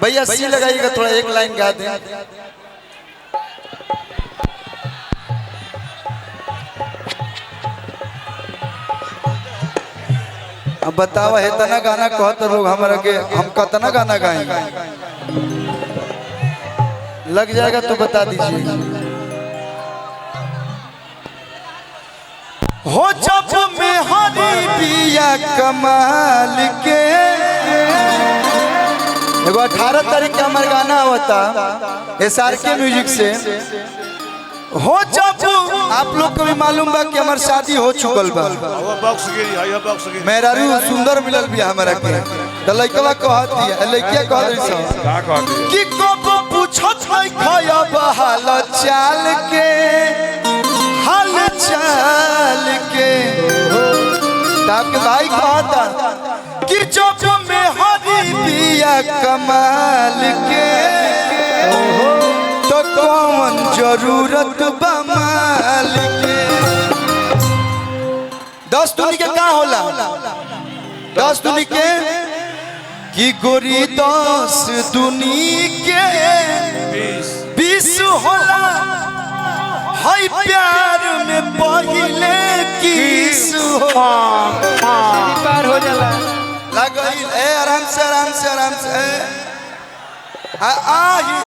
भैया सी लगाइएगा, थोड़ा एक लाइन गा दें। अब बतावा है तना गाना कहत लोग हमारा के हम कतना गाना गाएंगे, लग जाएगा तो बता दीजिए। हो जब में हरी पिया कमाल के, एगो 18 तारीख का हमारा गाना होता SRK म्यूजिक से। हो जब आप लोग को भी मालूम बा कि हमार शादी हो चुकल बा, मेरा रू सुंदर मिलल भी हमारा के। त लइकवा कहत दिया, लइकिया कहत रही सब कि कब पूछत है खयब हाल चाल के, हाल चाल के। तब के भाई कहता कि जब में हरी पिया कमाल के, तो कौन जरूरत बमाल के। 10 दुनी के का होला, 10 दुनी के कि गोरी 10 दुनी के 20 होला। हाय प्यार में पहिले किस पार हो जाला लगई। आराम से आराम से आराम से आ